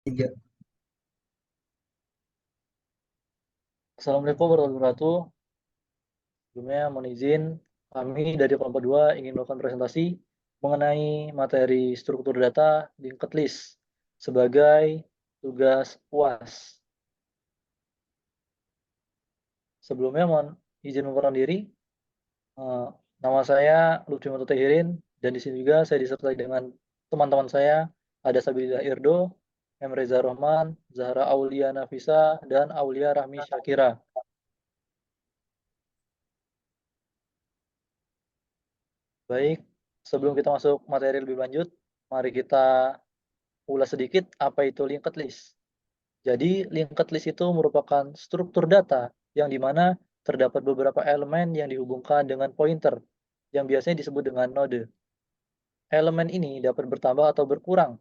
Tiga. Assalamualaikum warahmatullahi wabarakatuh. Sebelumnya mohon izin, kami dari kelompok 2 ingin melakukan presentasi mengenai materi struktur data linked list sebagai tugas UAS. Sebelumnya mohon izin memperkenalkan diri. Eh, Nama saya Lutfi Mutatahirin dan di sini juga saya disertai dengan teman-teman saya, ada Sabilillah Irdo, M. Reza Rahman, Zahra Aulia Nafisa, dan Aulia Rahmi Syakira. Baik, sebelum kita masuk materi lebih lanjut, mari kita ulas sedikit apa itu linked list. Jadi, linked list itu merupakan struktur data yang dimana terdapat beberapa elemen yang dihubungkan dengan pointer, yang biasanya disebut dengan node. Elemen ini dapat bertambah atau berkurang,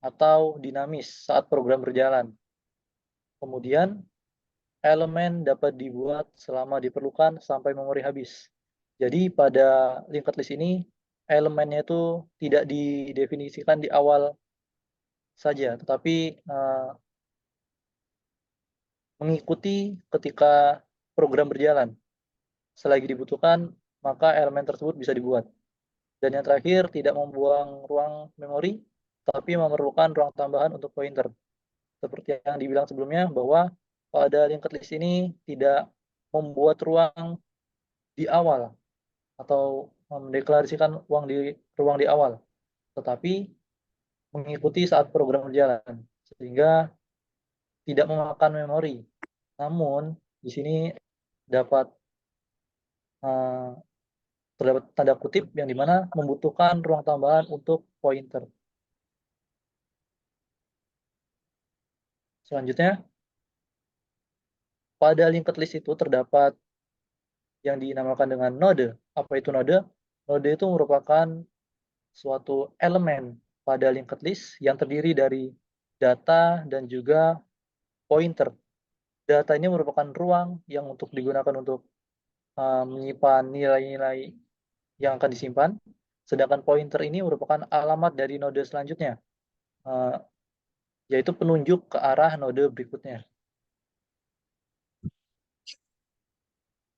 atau dinamis saat program berjalan. Kemudian, elemen dapat dibuat selama diperlukan sampai memori habis. Jadi, pada linked list ini, elemennya itu tidak didefinisikan di awal saja, tetapi mengikuti ketika program berjalan. Selagi dibutuhkan, maka elemen tersebut bisa dibuat. Dan yang terakhir, tidak membuang ruang memori, tapi memerlukan ruang tambahan untuk pointer. Seperti yang dibilang sebelumnya, bahwa pada linked list ini tidak membuat ruang di awal atau mendeklarasikan ruang di awal, tetapi mengikuti saat program berjalan, sehingga tidak memakan memori. Namun, di sini dapat eh, terdapat tanda kutip yang dimana membutuhkan ruang tambahan untuk pointer. Selanjutnya, pada linked list itu terdapat yang dinamakan dengan node. Apa itu node? Node itu merupakan suatu elemen pada linked list yang terdiri dari data dan juga pointer. Data ini merupakan ruang yang untuk digunakan untuk menyimpan nilai-nilai yang akan disimpan, sedangkan pointer ini merupakan alamat dari node selanjutnya, uh, yaitu penunjuk ke arah node berikutnya.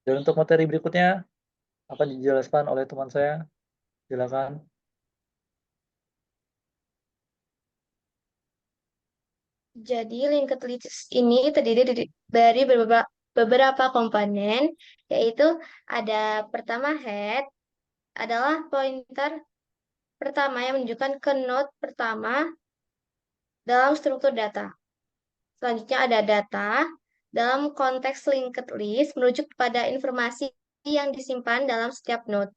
Dan untuk materi berikutnya akan dijelaskan oleh teman saya. Silakan. Jadi linked list ini terdiri dari beberapa komponen, yaitu ada pertama head, adalah pointer pertama yang menunjukkan ke node pertama dalam struktur data. Selanjutnya ada data, dalam konteks linked list merujuk pada informasi yang disimpan dalam setiap node.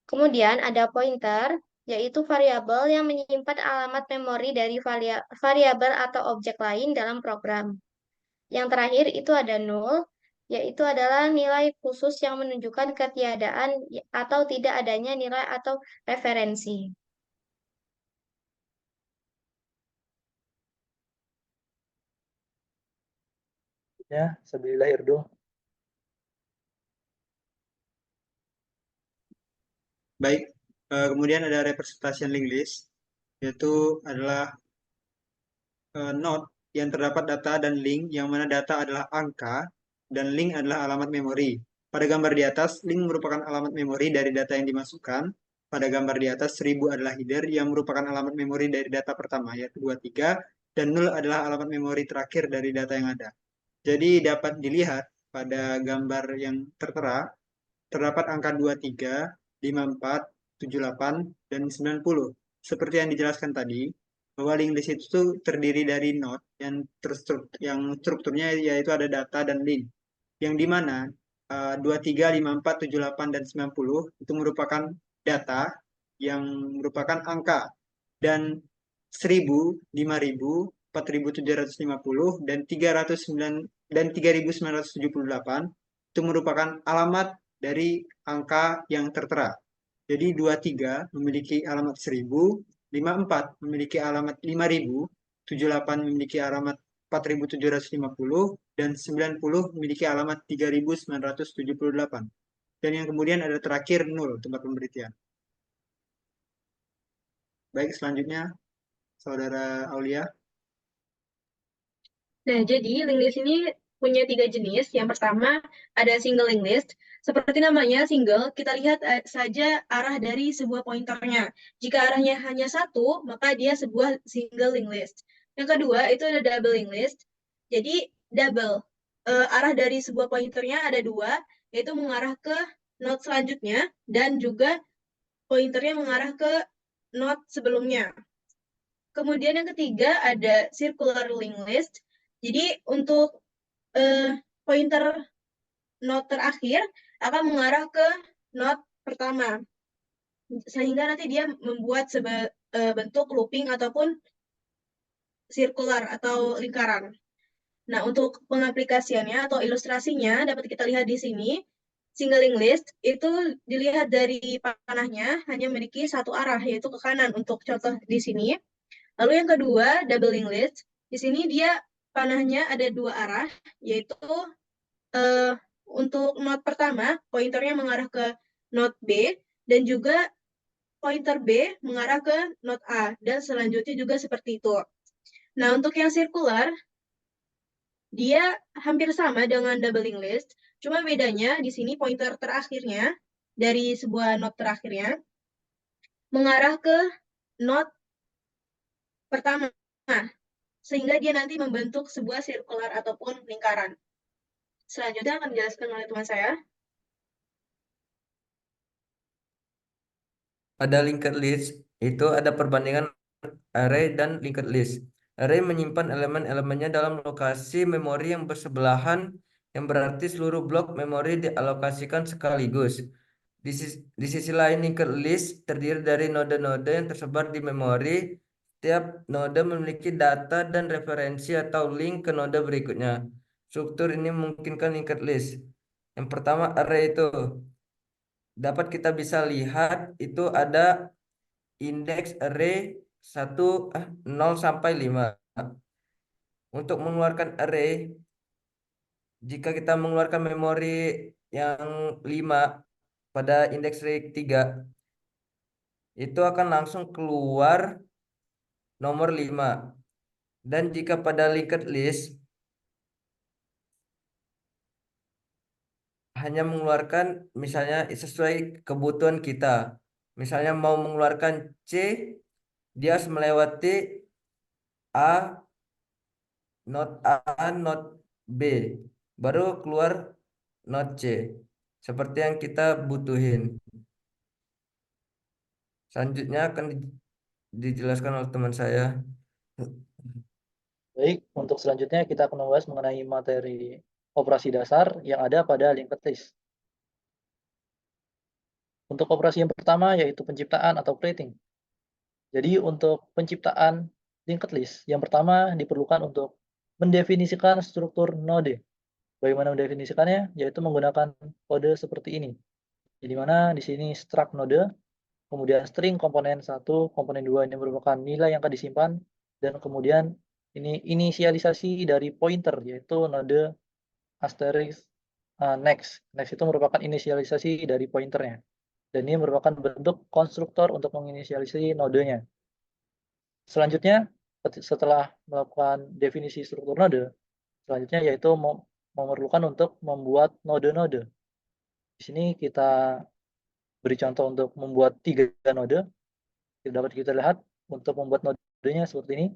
Kemudian ada pointer, yaitu variabel yang menyimpan alamat memori dari variabel atau objek lain dalam program. Yang terakhir itu ada null, yaitu adalah nilai khusus yang menunjukkan ketiadaan atau tidak adanya nilai atau referensi. Ya, Sabilillah Irdo. Baik, kemudian ada representation linked list, yaitu adalah node yang terdapat data dan link, yang mana data adalah angka dan link adalah alamat memori. Pada gambar di atas, link merupakan alamat memori dari data yang dimasukkan. Pada gambar di atas, 1000 adalah header yang merupakan alamat memori dari data pertama, yaitu 23, dan 0 adalah alamat memori terakhir dari data yang ada. Jadi dapat dilihat pada gambar yang tertera, terdapat angka 23, 54, 78, dan 90. Seperti yang dijelaskan tadi, bahwa link list itu terdiri dari node yang strukturnya yaitu ada data dan link. Yang dimana 23, 54, 78, dan 90 itu merupakan data yang merupakan angka. Dan 1000, 5000, 4750, dan 309 dan 3978 itu merupakan alamat dari angka yang tertera. Jadi 23 memiliki alamat 1000, 54 memiliki alamat 5000, 78 memiliki alamat 4750, dan 90 memiliki alamat 3978. Dan yang kemudian ada terakhir 0 tempat pemberitahuan. Baik, selanjutnya Saudara Aulia. Nah, jadi linked list ini punya 3 jenis. Yang pertama ada single linked list. Seperti namanya single, kita lihat saja arah dari sebuah pointernya. Jika arahnya hanya satu, maka dia sebuah single linked list. Yang kedua itu ada double linked list. Jadi double, arah dari sebuah pointernya ada dua, yaitu mengarah ke node selanjutnya dan juga pointernya mengarah ke node sebelumnya. Kemudian yang ketiga ada circular linked list. Jadi untuk pointer node terakhir akan mengarah ke node pertama. Sehingga nanti dia membuat bentuk looping ataupun sirkular atau lingkaran. Nah, untuk pengaplikasiannya atau ilustrasinya dapat kita lihat di sini. Single linked list itu dilihat dari panahnya hanya memiliki satu arah, yaitu ke kanan untuk contoh di sini. Lalu yang kedua, double linked list. Di sini dia panahnya ada dua arah, yaitu untuk node pertama, pointernya mengarah ke node B, dan juga pointer B mengarah ke node A, dan selanjutnya juga seperti itu. Nah, untuk yang sirkular, dia hampir sama dengan double linked list, cuma bedanya di sini pointer terakhirnya, dari sebuah node terakhirnya, mengarah ke node pertama, sehingga dia nanti membentuk sebuah sirkular ataupun lingkaran. Selanjutnya akan dijelaskan oleh teman saya. Pada linked list itu ada perbandingan array dan linked list. Array menyimpan elemen-elemennya dalam lokasi memori yang bersebelahan, yang berarti seluruh blok memori dialokasikan sekaligus. Di sisi lain, linked list terdiri dari node-node yang tersebar di memori. Setiap node memiliki data dan referensi atau link ke node berikutnya. Struktur ini memungkinkan linked list. Yang pertama, array itu dapat kita bisa lihat itu ada indeks array 0 sampai 5. Untuk mengeluarkan array, jika kita mengeluarkan memori yang 5 pada indeks array 3, itu akan langsung keluar nomor 5. Dan jika pada linked list hanya mengeluarkan misalnya sesuai kebutuhan kita. Misalnya mau mengeluarkan C, dia harus melewati A, not A, not B, baru keluar not C, seperti yang kita butuhin. Selanjutnya akan dijelaskan oleh teman saya. Baik, untuk selanjutnya kita akan membahas mengenai materi operasi dasar yang ada pada linked list. Untuk operasi yang pertama yaitu penciptaan atau creating. Jadi untuk penciptaan linked list, yang pertama diperlukan untuk mendefinisikan struktur node. Bagaimana mendefinisikannya? Yaitu menggunakan kode seperti ini. Di mana di sini struct node, kemudian string komponen 1, komponen 2 ini merupakan nilai yang akan disimpan, dan kemudian ini inisialisasi dari pointer, yaitu node asterisk next. Next itu merupakan inisialisasi dari pointernya. Dan ini merupakan bentuk konstruktor untuk menginisialisasi nodenya. Selanjutnya, setelah melakukan definisi struktur node, selanjutnya yaitu memerlukan untuk membuat node-node. Di sini kita beri contoh untuk membuat 3 node. Dapat kita lihat untuk membuat nodenya seperti ini.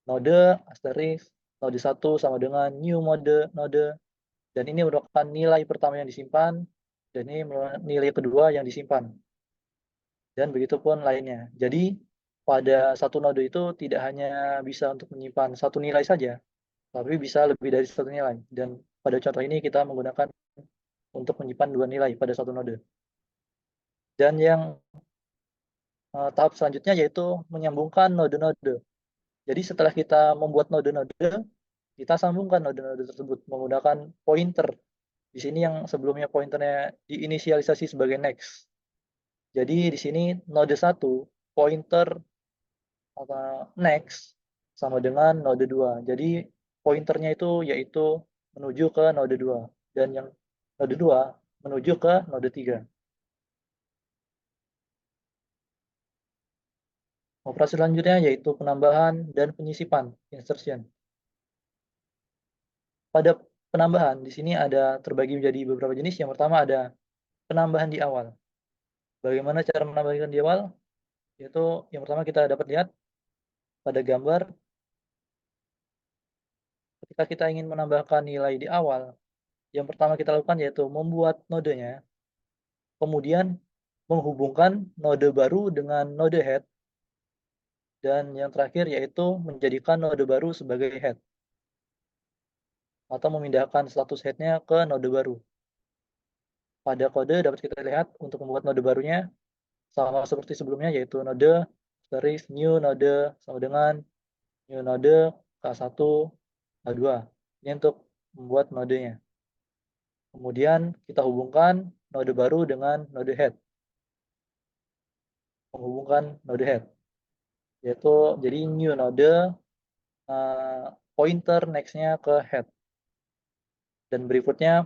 Node asterisk node 1 sama dengan new node, dan ini merupakan nilai pertama yang disimpan, dan ini merupakan nilai kedua yang disimpan, dan begitu pun lainnya. Jadi pada satu node itu tidak hanya bisa untuk menyimpan satu nilai saja, tapi bisa lebih dari satu nilai. Dan pada contoh ini kita menggunakan untuk menyimpan 2 nilai pada satu node. Dan yang tahap selanjutnya yaitu menyambungkan node-node. Jadi setelah kita membuat node-node, kita sambungkan node-node tersebut menggunakan pointer. Di sini yang sebelumnya pointernya diinisialisasi sebagai next. Jadi di sini node 1 pointer next sama dengan node 2. Jadi pointernya itu yaitu menuju ke node 2, dan yang node 2 menuju ke node 3. Operasi selanjutnya yaitu penambahan dan penyisipan, insertion. pada penambahan di sini ada terbagi menjadi beberapa jenis. Yang pertama ada penambahan di awal. Bagaimana cara menambahkan di awal? Yaitu yang pertama kita dapat lihat pada gambar ketika kita ingin menambahkan nilai di awal, yang pertama kita lakukan yaitu membuat nodenya, kemudian menghubungkan node baru dengan node head, dan yang terakhir yaitu menjadikan node baru sebagai head atau memindahkan status headnya ke node baru. Pada kode dapat kita lihat untuk membuat node barunya sama seperti sebelumnya, yaitu node asterisk new node sama dengan new node K1 K2. Ini untuk membuat nodenya. Kemudian kita hubungkan node baru dengan node head. Menghubungkan node head. Yaitu jadi new node pointer next-nya ke head. Dan berikutnya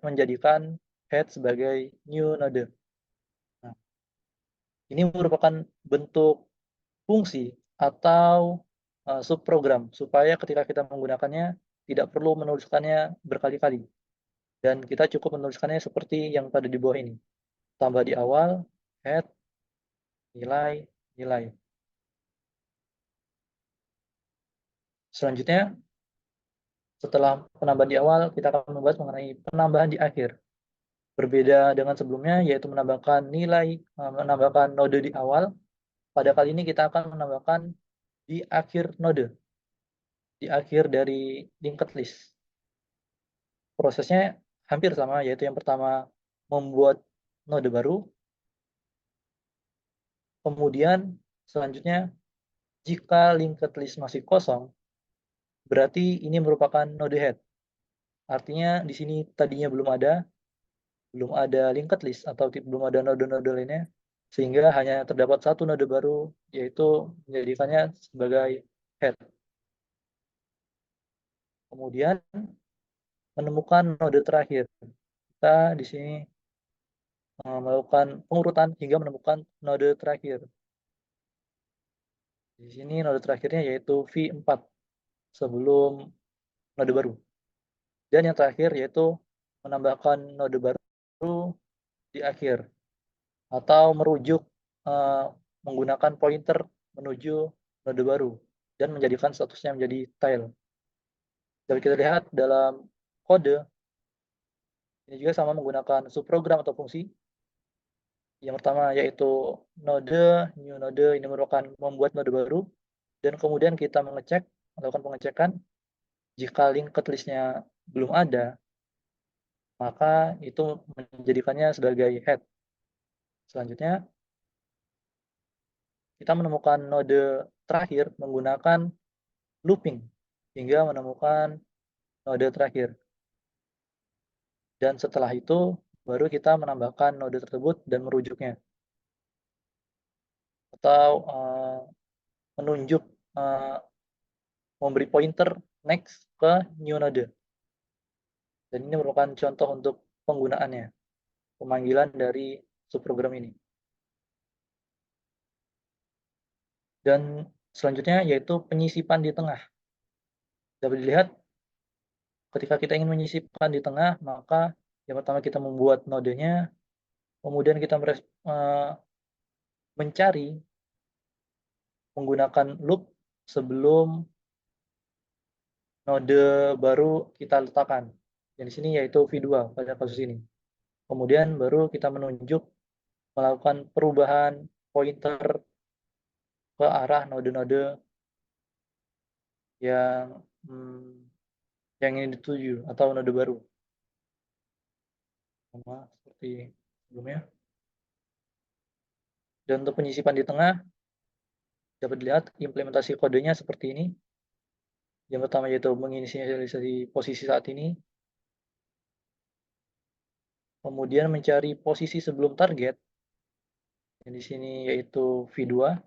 menjadikan head sebagai new node. Nah, ini merupakan bentuk fungsi atau subprogram supaya ketika kita menggunakannya tidak perlu menuliskannya berkali-kali. Dan kita cukup menuliskannya seperti yang pada di bawah ini. Tambah di awal, head, nilai, nilai. Selanjutnya, setelah penambahan di awal, kita akan membahas mengenai penambahan di akhir. Berbeda dengan sebelumnya, yaitu menambahkan nilai, menambahkan node di awal. Pada kali ini kita akan menambahkan di akhir node, di akhir dari linked list. Prosesnya hampir sama, yaitu yang pertama membuat node baru. Kemudian selanjutnya, jika linked list masih kosong, berarti ini merupakan node head. Artinya di sini tadinya belum ada linked list atau belum ada node-node lainnya, sehingga hanya terdapat satu node baru, yaitu menjadikannya sebagai head. Kemudian menemukan node terakhir. Kita di sini melakukan pengurutan hingga menemukan node terakhir. Di sini node terakhirnya yaitu V4 sebelum node baru. Dan yang terakhir yaitu menambahkan node baru di akhir atau merujuk menggunakan pointer menuju node baru dan menjadikan statusnya menjadi tile. Dapat kita lihat dalam kode ini juga sama menggunakan subprogram atau fungsi. Yang pertama yaitu node, new node, ini merupakan membuat node baru, dan kemudian kita melakukan pengecekan. Jika linked list-nya belum ada, maka itu menjadikannya sebagai head. Selanjutnya, kita menemukan node terakhir menggunakan looping hingga menemukan node terakhir. Dan setelah itu, baru kita menambahkan node tersebut dan merujuknya. Atau menunjuk, memberi pointer next ke new node. Dan ini merupakan contoh untuk penggunaannya, pemanggilan dari subprogram ini. Dan selanjutnya yaitu penyisipan di tengah. Dapat dilihat ketika kita ingin menyisipkan di tengah, maka yang pertama kita membuat nodenya, kemudian kita mencari menggunakan loop sebelum node baru kita letakkan. Dan di sini yaitu V2 pada kasus ini. Kemudian baru kita menunjuk melakukan perubahan pointer ke arah node-node yang ingin dituju atau node baru. Sama seperti sebelumnya. Dan untuk penyisipan di tengah, dapat dilihat implementasi kodenya seperti ini. Yang pertama yaitu menginisialisasi posisi saat ini. Kemudian mencari posisi sebelum target. Yang di sini yaitu V2.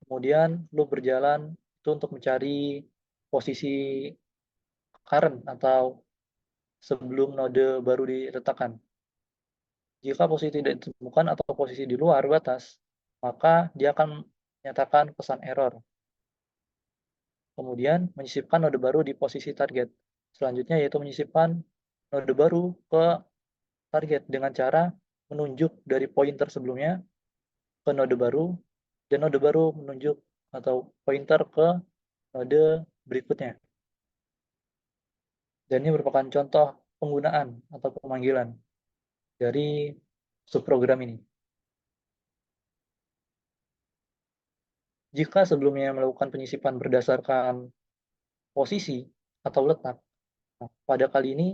Kemudian loop berjalan itu untuk mencari posisi current atau sebelum node baru diletakkan. Jika posisi tidak ditemukan atau posisi di luar batas, maka dia akan menyatakan pesan error. kemudian menyisipkan node baru di posisi target. Selanjutnya yaitu menyisipkan node baru ke target dengan cara menunjuk dari pointer sebelumnya ke node baru, dan node baru menunjuk atau pointer ke node berikutnya. Dan ini merupakan contoh penggunaan atau pemanggilan dari subprogram ini. Jika sebelumnya melakukan penyisipan berdasarkan posisi atau letak, pada kali ini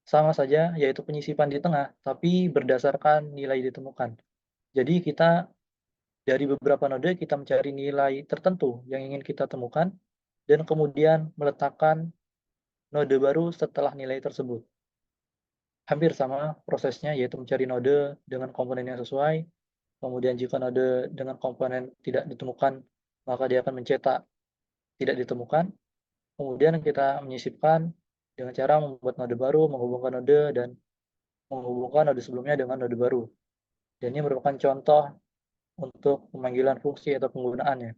sama saja, yaitu penyisipan di tengah, tapi berdasarkan nilai ditemukan. Jadi kita dari beberapa node kita mencari nilai tertentu yang ingin kita temukan, dan kemudian meletakkan node baru setelah nilai tersebut. Hampir sama prosesnya, yaitu mencari node dengan komponen yang sesuai. Kemudian jika node dengan komponen tidak ditemukan, maka dia akan mencetak tidak ditemukan. Kemudian kita menyisipkan dengan cara membuat node baru, menghubungkan node, dan menghubungkan node sebelumnya dengan node baru. Dan ini merupakan contoh untuk pemanggilan fungsi atau penggunaannya.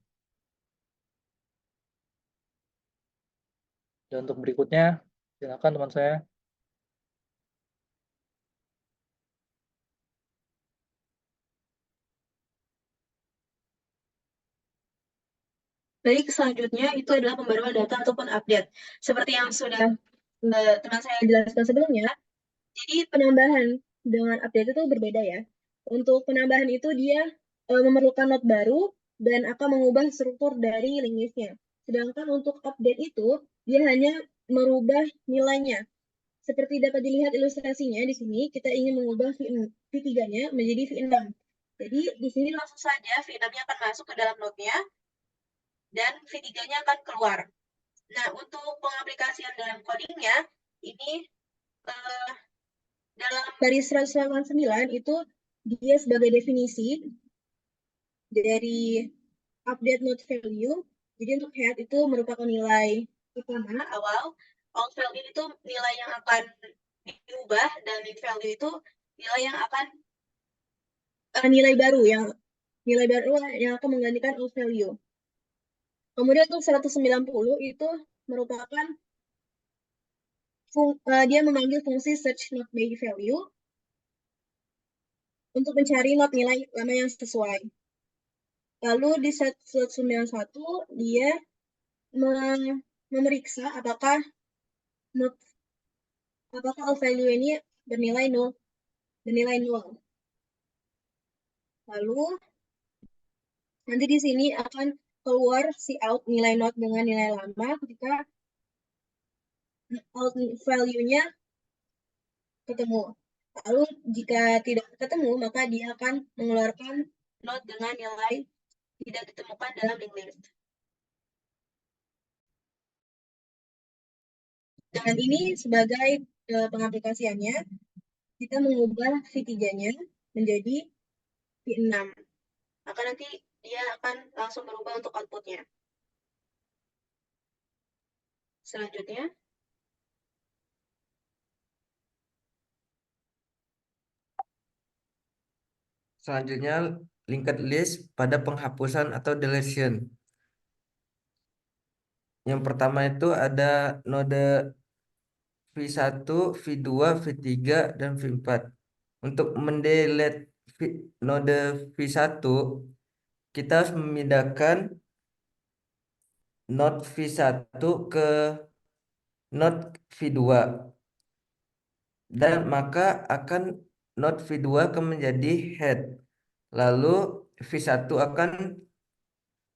Dan untuk berikutnya, silakan teman saya. Baik, selanjutnya itu adalah pembaruan data ataupun update. Seperti yang sudah teman saya jelaskan sebelumnya, jadi penambahan dengan update itu berbeda ya. Untuk penambahan itu dia memerlukan not baru dan akan mengubah struktur dari linked list-nya. Sedangkan untuk update itu, dia hanya merubah nilainya. Seperti dapat dilihat ilustrasinya di sini, kita ingin mengubah V3-nya menjadi V6. Jadi di sini langsung saja V6-nya akan masuk ke dalam node-nya dan V3-nya akan keluar. Nah, untuk pengaplikasian dalam codingnya, ini dalam baris 189 itu dia sebagai definisi dari update node value. Jadi untuk head itu merupakan nilai pertama awal, out value itu nilai yang akan diubah, dan mid value itu nilai yang akan nilai baru yang akan menggantikan out value. Kemudian untuk 190 itu merupakan dia memanggil fungsi search node by value untuk mencari node nilai lama yang sesuai. Lalu di 191 dia memeriksa apakah out value ini bernilai nol. Lalu nanti di sini akan keluar si out nilai node dengan nilai lama ketika out value-nya ketemu. Lalu jika tidak ketemu, maka dia akan mengeluarkan node dengan nilai tidak ditemukan dalam linked list. Dengan ini sebagai pengaplikasiannya, kita mengubah V3-nya menjadi V6. Maka nanti dia akan langsung berubah untuk outputnya. Selanjutnya, linked list pada penghapusan atau deletion. Yang pertama itu ada node V1, V2, V3, dan V4. Untuk mendelete node V1, kita harus memindahkan node V1 ke node V2. Dan maka akan node V2 akan menjadi head. Lalu V1 akan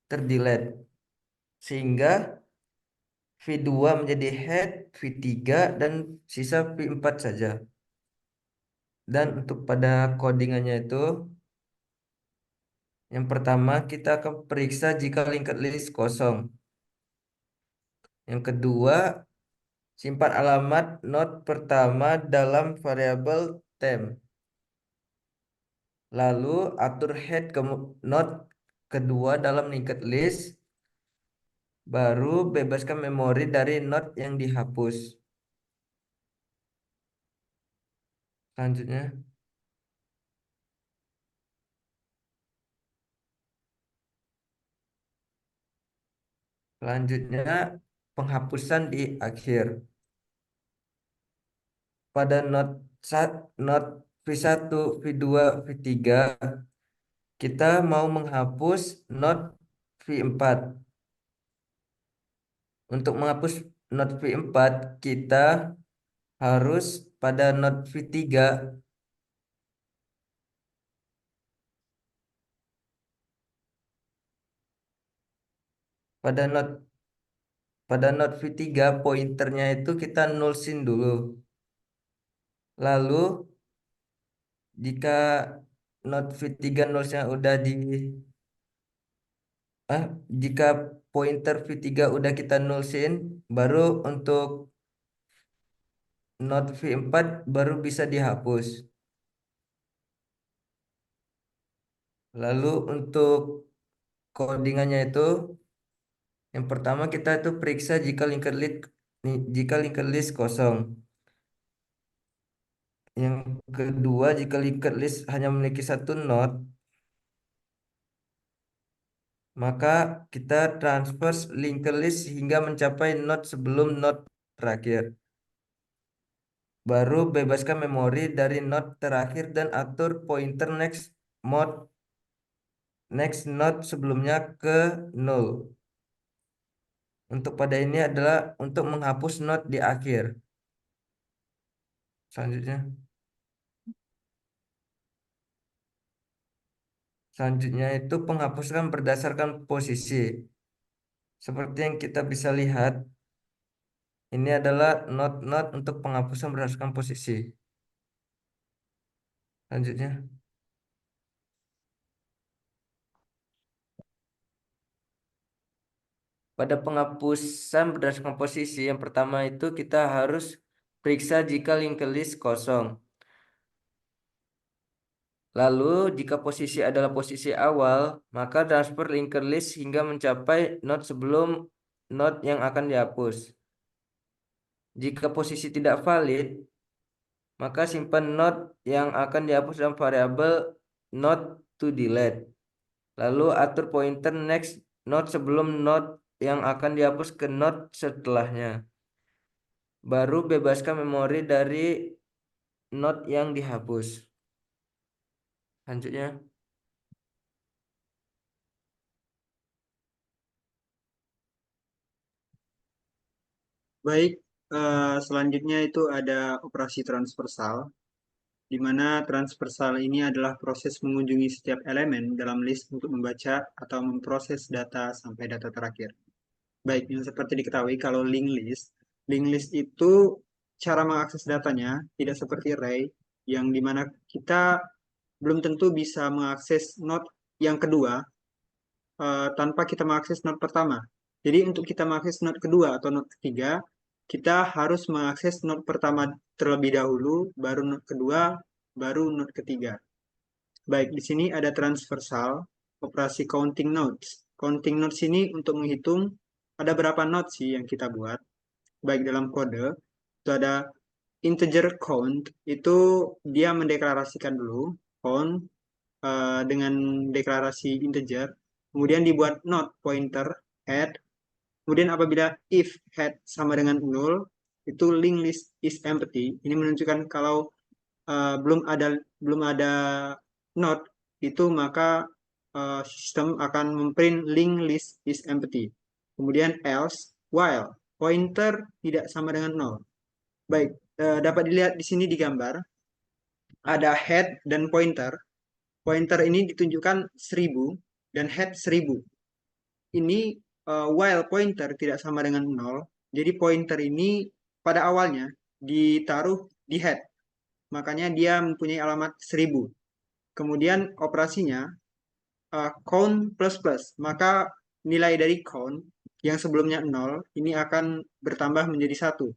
terdelete. Sehingga V2 menjadi head, V3, dan sisa V4 saja. Dan untuk pada codingannya itu, yang pertama kita akan periksa jika linked list kosong. Yang kedua, simpan alamat node pertama dalam variabel temp. Lalu atur head ke node kedua dalam linked list. Baru bebaskan memori dari node yang dihapus. Selanjutnya, Selanjutnya penghapusan di akhir. Pada not V1, V2, V3 kita mau menghapus not V4. Untuk menghapus not V4 kita harus pada not V3 pada not V3 pointernya itu kita nulsin dulu. Lalu jika not V3 nulsnya udah jika pointer V3 udah kita nulsin, baru untuk not V4 baru bisa dihapus. Lalu untuk codingannya itu yang pertama kita itu periksa jika linked list kosong. Yang kedua, jika linked list hanya memiliki satu node, maka kita transfer linked list hingga mencapai node sebelum node terakhir. Baru bebaskan memori dari node terakhir dan atur pointer next node sebelumnya ke 0. Untuk pada ini adalah untuk menghapus node di akhir. Selanjutnya itu penghapusan berdasarkan posisi. Seperti yang kita bisa lihat, ini adalah node-node untuk penghapusan berdasarkan posisi. Selanjutnya. Pada penghapusan berdasarkan posisi, yang pertama itu kita harus periksa jika linked list kosong. Lalu jika posisi adalah posisi awal, maka transfer linked list hingga mencapai node sebelum node yang akan dihapus. Jika posisi tidak valid, maka simpan node yang akan dihapus dalam variabel node to delete. Lalu atur pointer next node sebelum node yang akan dihapus ke node setelahnya. Baru bebaskan memori dari node yang dihapus. Selanjutnya. Baik, selanjutnya itu ada operasi transversal, di mana transversal ini adalah proses mengunjungi setiap elemen dalam list untuk membaca atau memproses data sampai data terakhir. Baik, yang seperti diketahui kalau linked list itu cara mengakses datanya tidak seperti array, yang dimana kita belum tentu bisa mengakses node yang kedua tanpa kita mengakses node pertama. Jadi untuk kita mengakses node kedua atau node ketiga, kita harus mengakses node pertama terlebih dahulu, baru node kedua, baru node ketiga. Baik, di sini ada transversal, operasi counting nodes. Counting nodes ini untuk menghitung ada berapa node sih yang kita buat. Baik, dalam kode, itu ada integer count, itu dia mendeklarasikan dulu count dengan deklarasi integer, kemudian dibuat node pointer head, kemudian apabila if head sama dengan 0, itu linked list is empty. Ini menunjukkan kalau belum ada node itu, maka sistem akan memprint linked list is empty. Kemudian else while pointer tidak sama dengan 0. Baik, dapat dilihat di sini di gambar ada head dan pointer. Pointer ini ditunjukkan 1000 dan head 1000. Ini while pointer tidak sama dengan 0, jadi pointer ini pada awalnya ditaruh di head, makanya dia mempunyai alamat 1000. Kemudian operasinya count plus plus, maka nilai dari count yang sebelumnya 0 ini akan bertambah menjadi 1.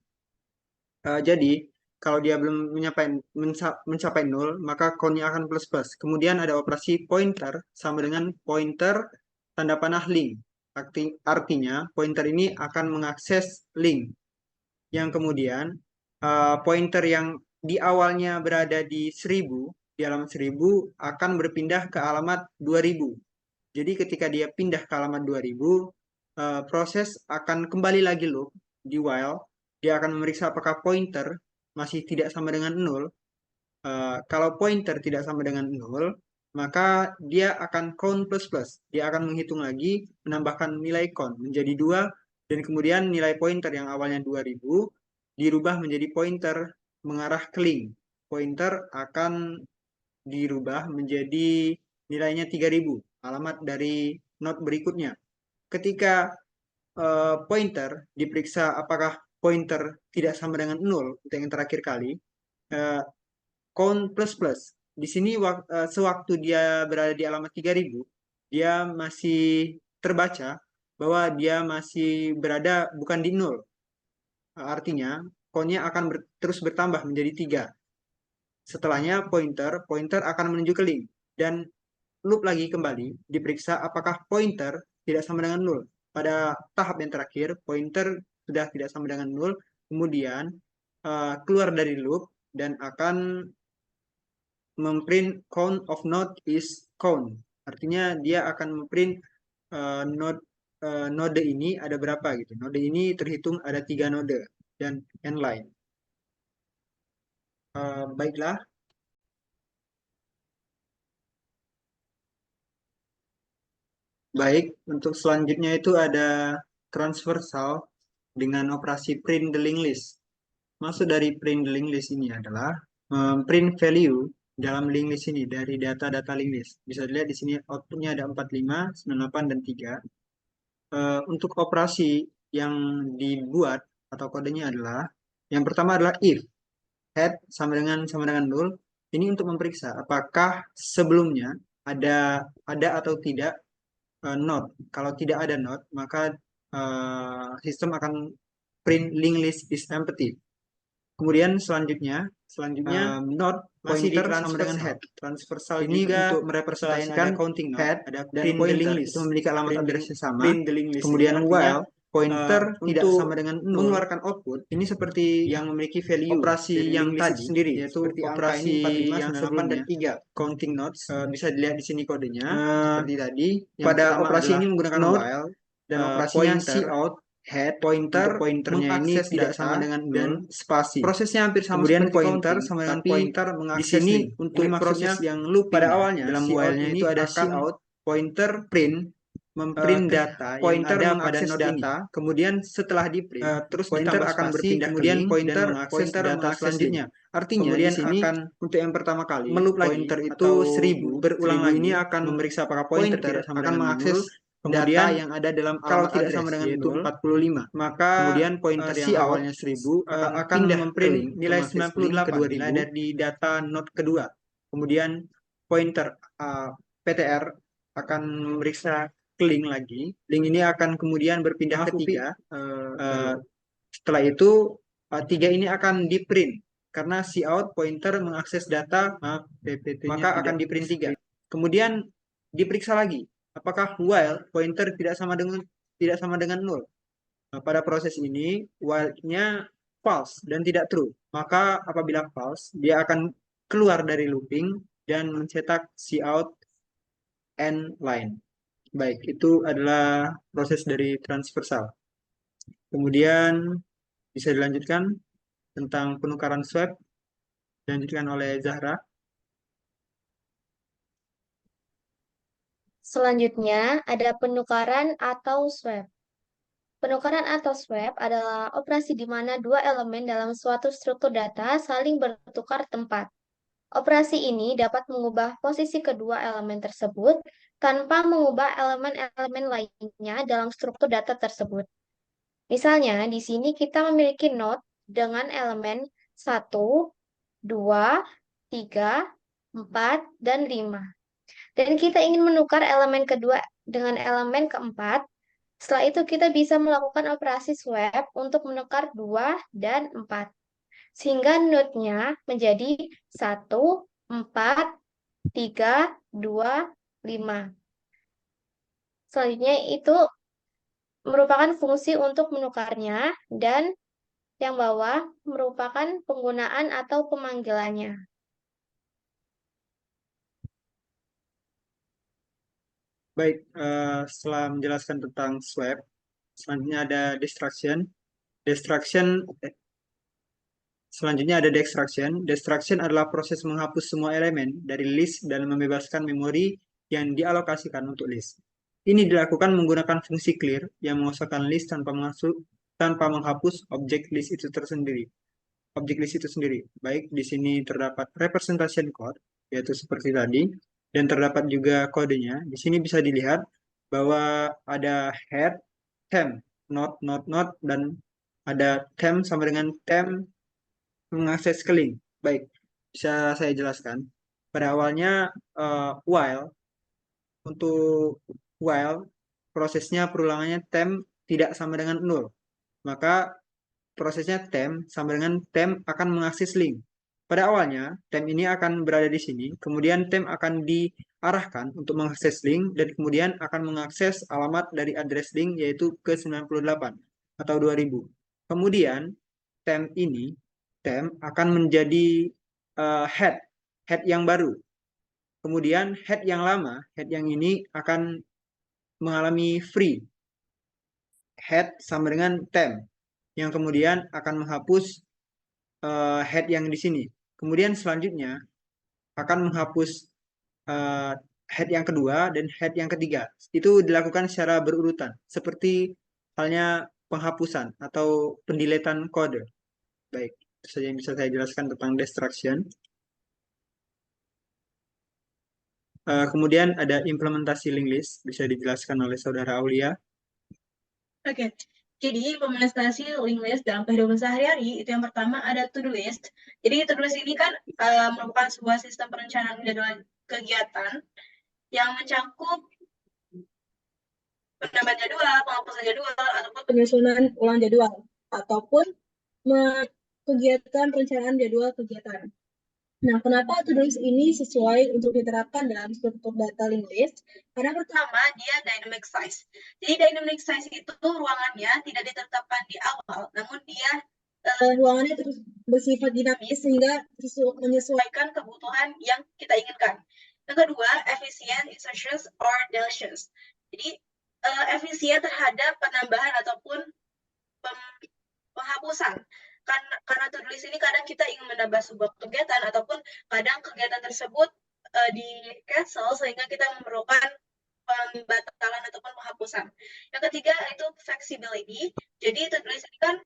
Jadi kalau dia belum mencapai 0, maka count-nya akan plus plus. Kemudian ada operasi pointer sama dengan pointer tanda panah link. Artinya pointer ini akan mengakses link. Yang kemudian pointer yang di awalnya berada di 1000, di alamat 1000 akan berpindah ke alamat 2000. Jadi ketika dia pindah ke alamat 2000, proses akan kembali lagi loop di while. Dia akan memeriksa apakah pointer masih tidak sama dengan 0. Kalau pointer tidak sama dengan 0, maka dia akan count plus plus. Dia akan menghitung lagi, menambahkan nilai count menjadi 2, dan kemudian nilai pointer yang awalnya 2000 dirubah menjadi pointer mengarah ke link. Pointer akan dirubah menjadi nilainya 3000, alamat dari node berikutnya. Ketika pointer diperiksa apakah pointer tidak sama dengan 0 untuk yang terakhir kali, count plus plus. Di sini sewaktu dia berada di alamat 3000, dia masih terbaca bahwa dia masih berada bukan di 0. Artinya, count-nya akan terus bertambah menjadi 3. Setelahnya pointer akan menuju ke link. Dan loop lagi kembali, diperiksa apakah pointer tidak sama dengan 0. Pada tahap yang terakhir, pointer sudah tidak sama dengan 0, kemudian keluar dari loop dan akan memprint count of node is count. Artinya dia akan memprint node ini ada berapa gitu. Node ini terhitung ada 3 node dan n line. Baiklah. Baik, untuk selanjutnya itu ada transversal dengan operasi print the linked list. Maksud dari print the linked list ini adalah print value dalam linked list ini dari data-data linked list. Bisa dilihat di sini outputnya ada 45, 98, dan 3. Untuk operasi yang dibuat atau kodenya adalah, yang pertama adalah if head sama dengan 0. Ini untuk memeriksa apakah sebelumnya ada atau tidak node. Kalau tidak ada node, maka sistem akan print linked list is empty. Kemudian selanjutnya node masih sama dengan head. Transversal ini untuk merepresentasikan counting node, head dan pointer itu memiliki alamat address yang sama. Kemudian while pointer tidak sama dengan 0, mengeluarkan output. Ini seperti yang memiliki value operasi yang tadi sendiri, yaitu operasi yang sebelumnya, 3 counting nodes. Bisa dilihat di sini kodenya seperti tadi. Pada operasi ini menggunakan while dan operasinya cout head pointernya ini tidak sama dengan 0 dan spasi. Prosesnya hampir sama. Kemudian pointer sama dengan pointer mengakses di sini untuk proses yang loop pada awalnya dalam while-nya itu ada cout pointer print memprint data pointer yang ada pada node data ini. Kemudian setelah di print terus pointer akan berpindah kemudian pointer mengakses data selanjutnya. Artinya kemudian di sini akan untuk yang pertama kali meloop pointer itu 1000 berulang lagi ini akan memeriksa apakah pointer akan mengakses data yang ada dalam kalau tidak sama dengan yaitu 45, maka kemudian pointer yang awalnya 1000 akan memprint nilai 98 nilai dari data node kedua. Kemudian pointer PTR akan memeriksa ke link lagi. Link ini akan kemudian berpindah ke 3. Setelah itu 3 ini akan di print karena cout pointer mengakses data maka akan di print 3. Kemudian diperiksa lagi apakah while pointer tidak sama dengan 0. Pada proses ini while-nya false dan tidak true. Maka apabila false, dia akan keluar dari looping dan mencetak cout end line. Baik, itu adalah proses dari transversal. Kemudian bisa dilanjutkan tentang penukaran swap, dilanjutkan oleh Zahra. Selanjutnya ada penukaran atau swap. Penukaran atau swap adalah operasi di mana dua elemen dalam suatu struktur data saling bertukar tempat. Operasi ini dapat mengubah posisi kedua elemen tersebut tanpa mengubah elemen-elemen lainnya dalam struktur data tersebut. Misalnya, di sini kita memiliki node dengan elemen 1, 2, 3, 4, dan 5. Dan kita ingin menukar elemen kedua dengan elemen keempat. Setelah itu kita bisa melakukan operasi swap untuk menukar 2 dan 4. Sehingga node-nya menjadi 1, 4, 3, 2, 5. Selanjutnya itu merupakan fungsi untuk menukarnya dan yang bawah merupakan penggunaan atau pemanggilannya. Baik, setelah menjelaskan tentang swap, Selanjutnya ada destruction. Selanjutnya ada destruction. Destruction adalah proses menghapus semua elemen dari list dan membebaskan memori yang dialokasikan untuk list. Ini dilakukan menggunakan fungsi clear yang mengosongkan list tanpa menghapus objek list itu tersendiri. Objek list itu sendiri. Baik, di sini terdapat representation code, yaitu seperti tadi, dan terdapat juga kodenya. Di sini bisa dilihat bahwa ada head, temp, not, dan ada temp sama dengan temp mengakses ke link. Baik, bisa saya jelaskan. Pada awalnya, untuk while, prosesnya perulangannya temp tidak sama dengan 0. Maka prosesnya temp sama dengan temp akan mengakses link. Pada awalnya, temp ini akan berada di sini, kemudian temp akan diarahkan untuk mengakses link, dan kemudian akan mengakses alamat dari address link, yaitu ke 98 atau 2000. Kemudian, temp akan menjadi head yang baru. Kemudian head yang lama, head yang ini akan mengalami free. Head sama dengan temp, yang kemudian akan menghapus head yang di sini. Kemudian selanjutnya akan menghapus head yang kedua dan head yang ketiga. Itu dilakukan secara berurutan, seperti halnya penghapusan atau pendiletan kode. Baik, itu saja yang bisa saya jelaskan tentang destruction. Kemudian ada implementasi linked list, bisa dijelaskan oleh Saudara Aulia. Oke, jadi implementasi linked list dalam kehidupan sehari-hari itu yang pertama ada to-do list. Jadi to-do list ini kan merupakan sebuah sistem perencanaan jadwal kegiatan yang mencakup penambahan jadwal, penghapusan jadwal, ataupun penyusunan ulang jadwal, ataupun kegiatan perencanaan jadwal kegiatan. Nah, kenapa to-do list ini sesuai untuk diterapkan dalam struktur data linked list? Karena pertama, dia dynamic size. Jadi dynamic size itu ruangannya tidak ditetapkan di awal, namun dia ruangannya terus bersifat dinamis sehingga menyesuaikan kebutuhan yang kita inginkan. Yang kedua, efficient insertions or deletions. Jadi efisien terhadap penambahan ataupun penghapusan. Karena to-do list ini kadang kita ingin menambah sebuah kegiatan ataupun kadang kegiatan tersebut di cancel sehingga kita memerlukan pembatalan ataupun penghapusan. Yang ketiga itu flexibility. Jadi to-do list ini kan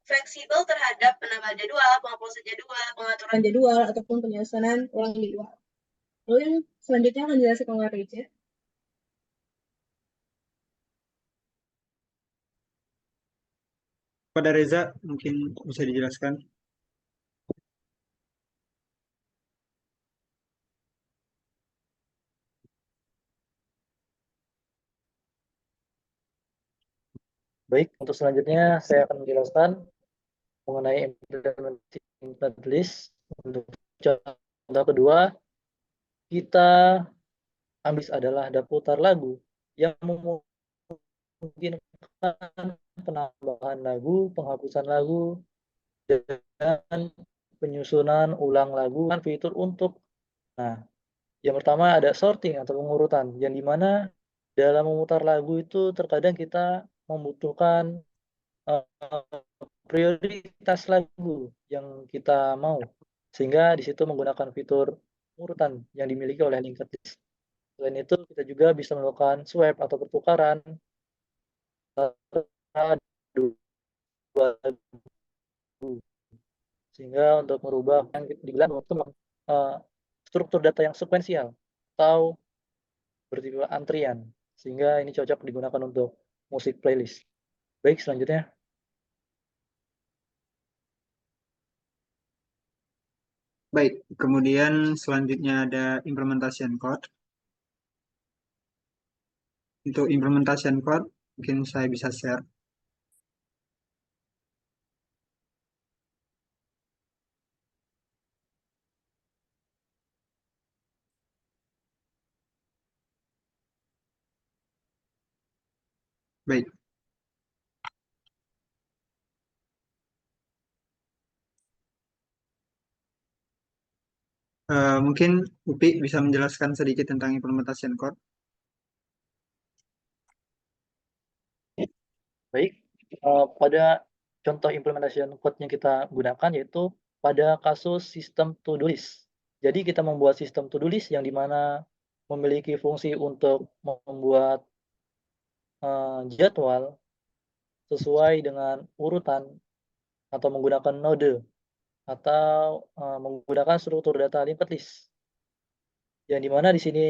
fleksibel terhadap penambahan jadwal, penghapusan jadwal, pengaturan jadwal ataupun penyusunan ulang jadwal. Lalu yang selanjutnya akan dijelaskan oleh Richard. Pada Reza, mungkin bisa dijelaskan. Baik, untuk selanjutnya saya akan menjelaskan mengenai implementasi linked list. Untuk contoh kedua, kita ambil adalah daftar lagu yang memungkinkan penambahan lagu, penghapusan lagu, dan penyusunan ulang lagu dan fitur untuk. Nah, yang pertama ada sorting atau pengurutan, yang dimana dalam memutar lagu itu terkadang kita membutuhkan prioritas lagu yang kita mau, sehingga di situ menggunakan fitur urutan yang dimiliki oleh linked list. Selain itu, kita juga bisa melakukan swap atau pertukaran dua lagu, sehingga untuk merubah yang digelar struktur data yang sekuensial atau bertipe antrian, sehingga ini cocok digunakan untuk musik playlist. Baik, selanjutnya. Baik, kemudian selanjutnya ada implementation code. Untuk implementation code, mungkin saya bisa share. Baik. Mungkin Upi bisa menjelaskan sedikit tentang implementation code. Baik, pada contoh implementation code yang kita gunakan yaitu pada kasus sistem to-do list. Jadi kita membuat sistem to-do list yang dimana memiliki fungsi untuk membuat jadwal sesuai dengan urutan atau menggunakan node atau menggunakan struktur data linked list. Yang dimana di sini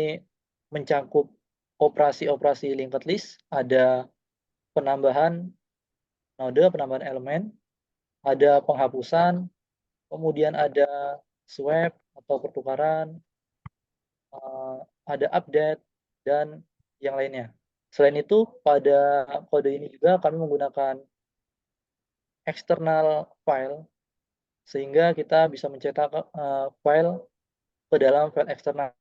mencakup operasi-operasi linked list, ada penambahan node, penambahan elemen, ada penghapusan, kemudian ada swap atau pertukaran, ada update, dan yang lainnya. Selain itu, pada kode ini juga kami menggunakan external file, sehingga kita bisa mencetak file ke dalam file eksternal,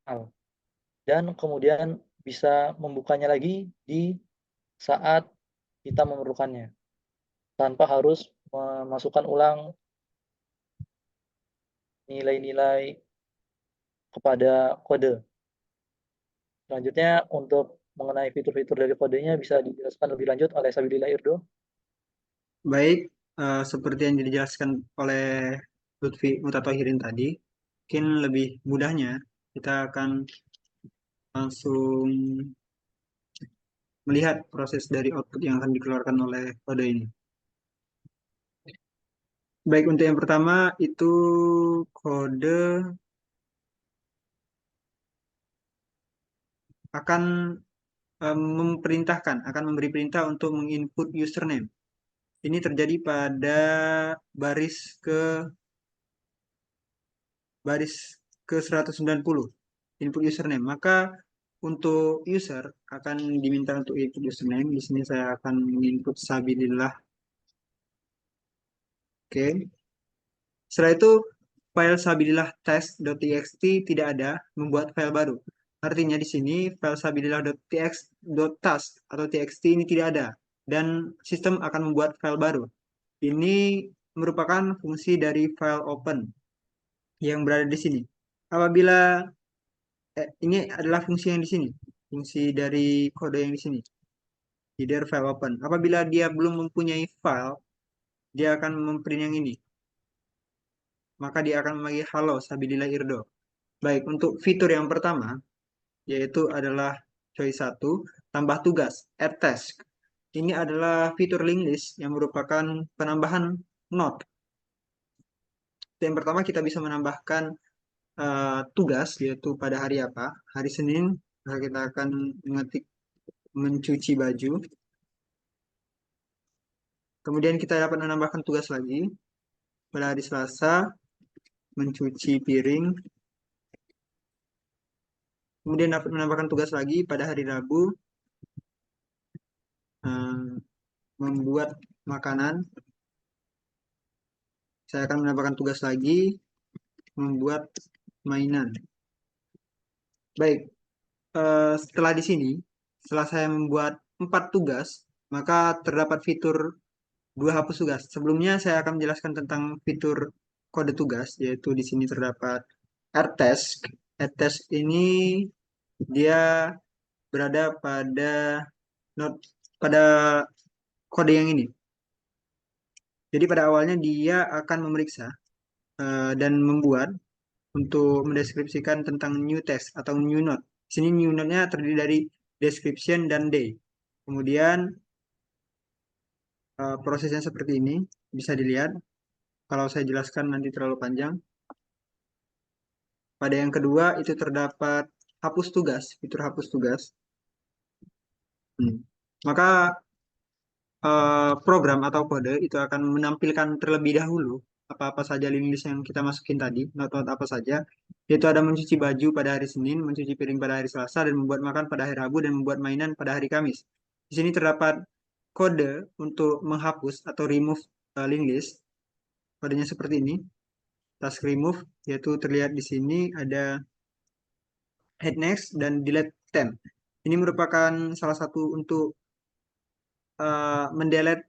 dan kemudian bisa membukanya lagi di saat kita memerlukannya, tanpa harus memasukkan ulang nilai-nilai kepada kode. Selanjutnya, untuk mengenai fitur-fitur dari kodenya bisa dijelaskan lebih lanjut oleh Sabilillah Irdo. Baik, seperti yang dijelaskan oleh Lutfi Mutatohirin tadi, mungkin lebih mudahnya kita akan langsung melihat proses dari output yang akan dikeluarkan oleh kode ini. Baik, untuk yang pertama itu kode akan akan memberi perintah untuk menginput username. Ini terjadi pada baris ke 190, input username. Maka untuk user akan diminta untuk input username. Di sini saya akan menginput Sabilillah. Oke. Setelah itu file sabilillah test.txt tidak ada, membuat file baru. Artinya di sini file sabilillah.task atau txt ini tidak ada dan sistem akan membuat file baru. Ini merupakan fungsi dari file open yang berada di sini. Apabila ini adalah fungsi yang di sini, fungsi dari kode yang di sini, header file open. Apabila dia belum mempunyai file, dia akan memprint yang ini. Maka dia akan memanggil halo Sabilillah Irdo. Baik, untuk fitur yang pertama, yaitu adalah choice 1, tambah tugas, add task. Ini adalah fitur linked list yang merupakan penambahan node. Yang pertama kita bisa menambahkan tugas, yaitu pada hari apa. Hari Senin, maka kita akan mengetik mencuci baju. Kemudian kita dapat menambahkan tugas lagi. Pada hari Selasa, mencuci piring. Kemudian dapat menambahkan tugas lagi pada hari Rabu, membuat makanan. Saya akan menambahkan tugas lagi, membuat mainan. Baik, setelah di sini, setelah saya membuat 4 tugas, maka terdapat fitur 2 hapus tugas. Sebelumnya saya akan menjelaskan tentang fitur kode tugas, yaitu di sini terdapat add task. Add task ini dia berada pada kode yang ini. Jadi pada awalnya dia akan memeriksa dan membuat untuk mendeskripsikan tentang new text atau new note. Di sini new note-nya terdiri dari description dan day. Kemudian prosesnya seperti ini, bisa dilihat. Kalau saya jelaskan nanti terlalu panjang. Pada yang kedua itu terdapat hapus tugas, fitur hapus tugas. Maka program atau kode itu akan menampilkan terlebih dahulu apa-apa saja link list yang kita masukin tadi, not-not apa saja, yaitu ada mencuci baju pada hari Senin, mencuci piring pada hari Selasa, dan membuat makan pada hari Rabu, dan membuat mainan pada hari Kamis. Di sini terdapat kode untuk menghapus atau remove link list. Kodenya seperti ini, task remove, yaitu terlihat di sini ada head next dan delete 10. Ini merupakan salah satu untuk mendelete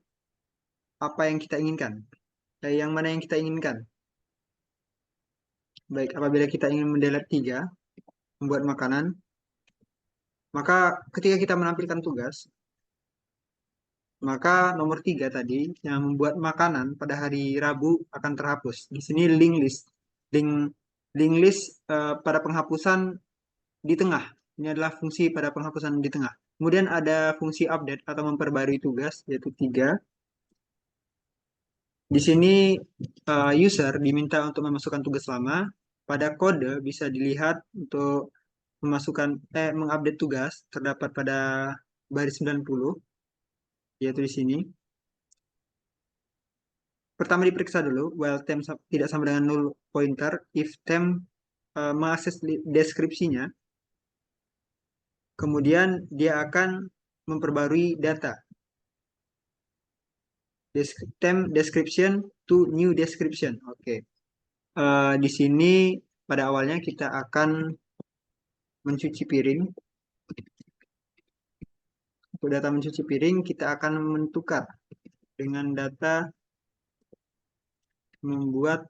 apa yang kita inginkan. Yang mana yang kita inginkan. Baik, apabila kita ingin mendelete 3, membuat makanan, maka ketika kita menampilkan tugas, Maka nomor 3 tadi yang membuat makanan pada hari Rabu akan terhapus. Di sini link list. Link list pada penghapusan di tengah. Ini adalah fungsi pada penghapusan di tengah. Kemudian ada fungsi update atau memperbarui tugas, yaitu 3. Di sini user diminta untuk memasukkan tugas lama. Pada kode bisa dilihat untuk mengupdate tugas terdapat pada baris 90, yaitu di sini. Pertama diperiksa dulu, while temp tidak sama dengan null pointer, if temp mengakses deskripsinya, kemudian dia akan memperbarui data. Temp description to new description. Oke. Di sini pada awalnya kita akan mencuci piring. Untuk data mencuci piring, kita akan menukar dengan data membuat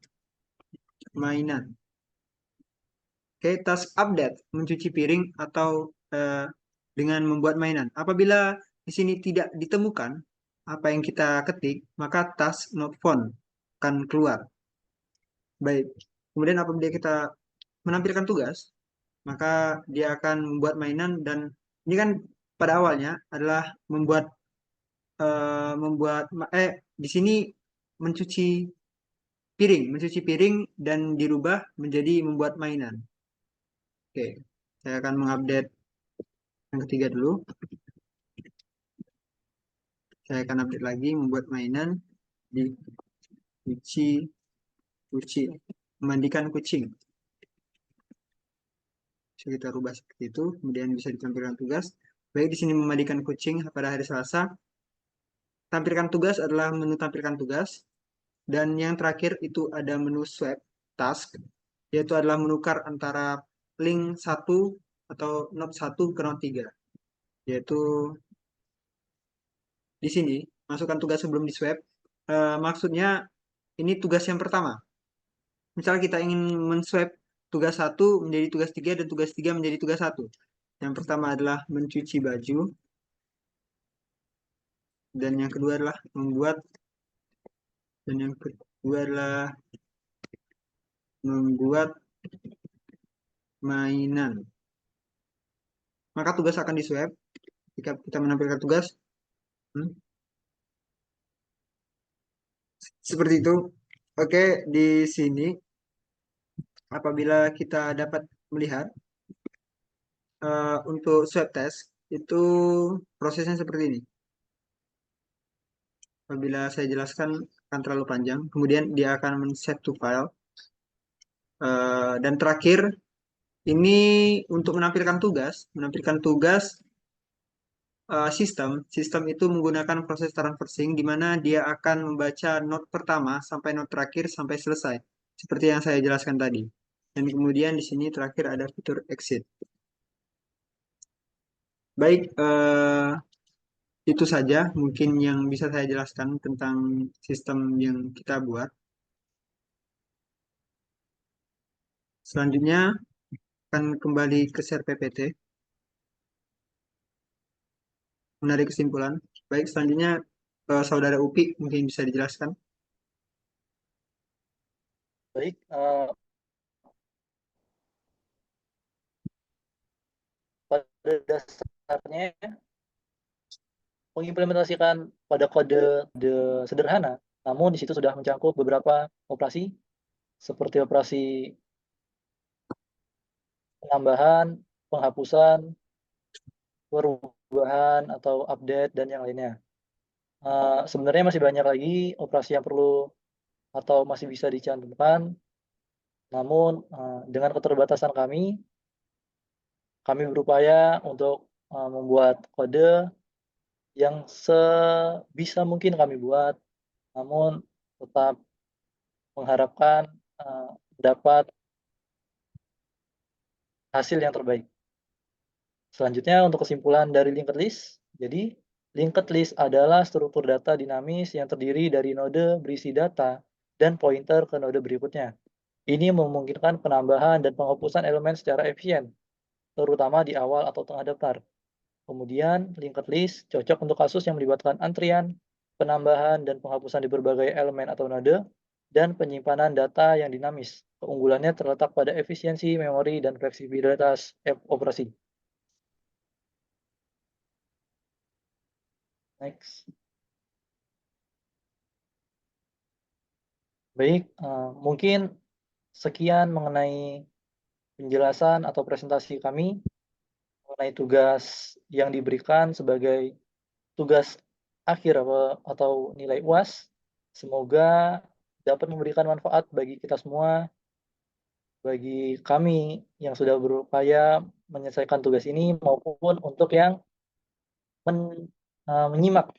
mainan. Oke, task update mencuci piring atau dengan membuat mainan. Apabila di sini tidak ditemukan apa yang kita ketik, maka task not found akan keluar. Baik. Kemudian apabila kita menampilkan tugas, maka dia akan membuat mainan, dan ini kan pada awalnya adalah di sini mencuci piring dan dirubah menjadi membuat mainan. Oke, saya akan mengupdate yang ketiga dulu. Saya akan update lagi membuat mainan di cuci, memandikan kucing. Bisa kita rubah seperti itu, kemudian bisa ditampilkan tugas. Baik, di sini memandikan kucing pada hari Selasa. Tampilkan tugas adalah menu tampilkan tugas. Dan yang terakhir itu ada menu swap task, yaitu adalah menukar antara link 1 atau note 1 ke note 3. Yaitu di sini, masukkan tugas sebelum di swap. Maksudnya ini tugas yang pertama. Misalnya kita ingin men-swap tugas 1 menjadi tugas 3 dan tugas 3 menjadi tugas 1. Yang pertama adalah mencuci baju. Dan yang kedua adalah membuat. Dan yang kedua adalah membuat mainan. Maka tugas akan di-swap jika kita menampilkan tugas. Seperti itu. Oke, di sini apabila kita dapat melihat untuk swab test itu prosesnya seperti ini. Apabila saya jelaskan akan terlalu panjang, kemudian dia akan men-save to file. Dan terakhir ini untuk menampilkan tugas sistem itu menggunakan proses traversing, di mana dia akan membaca note pertama sampai note terakhir sampai selesai, seperti yang saya jelaskan tadi. Dan kemudian di sini terakhir ada fitur exit. Baik, itu saja mungkin yang bisa saya jelaskan tentang sistem yang kita buat. Selanjutnya akan kembali ke share PPT. Menarik kesimpulan. Baik, selanjutnya Saudara Upi mungkin bisa dijelaskan. Baik, pada dasarnya mengimplementasikan pada kode sederhana, namun di situ sudah mencakup beberapa operasi seperti operasi penambahan, penghapusan, perubahan atau update dan yang lainnya. Sebenarnya masih banyak lagi operasi yang perlu atau masih bisa dicantumkan, namun dengan keterbatasan kami berupaya untuk membuat kode yang sebisa mungkin kami buat, namun tetap mengharapkan dapat hasil yang terbaik. Selanjutnya untuk kesimpulan dari linked list, jadi linked list adalah struktur data dinamis yang terdiri dari node berisi data dan pointer ke node berikutnya. Ini memungkinkan penambahan dan penghapusan elemen secara efisien, terutama di awal atau tengah daftar. Kemudian linked list cocok untuk kasus yang melibatkan antrian, penambahan dan penghapusan di berbagai elemen atau node, dan penyimpanan data yang dinamis. Keunggulannya terletak pada efisiensi memori dan fleksibilitas operasi. Next. Baik, mungkin sekian mengenai penjelasan atau presentasi kami mengenai tugas yang diberikan sebagai tugas akhir atau nilai UAS. Semoga dapat memberikan manfaat bagi kita semua, bagi kami yang sudah berupaya menyelesaikan tugas ini maupun untuk yang menyimak.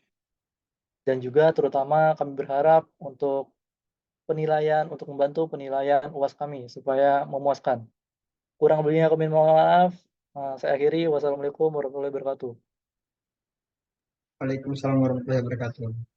Dan juga terutama kami berharap untuk untuk membantu penilaian UAS kami supaya memuaskan. Kurang lebihnya kami mohon maaf. Saya akhiri. Wassalamualaikum warahmatullahi wabarakatuh. Waalaikumsalam warahmatullahi wabarakatuh.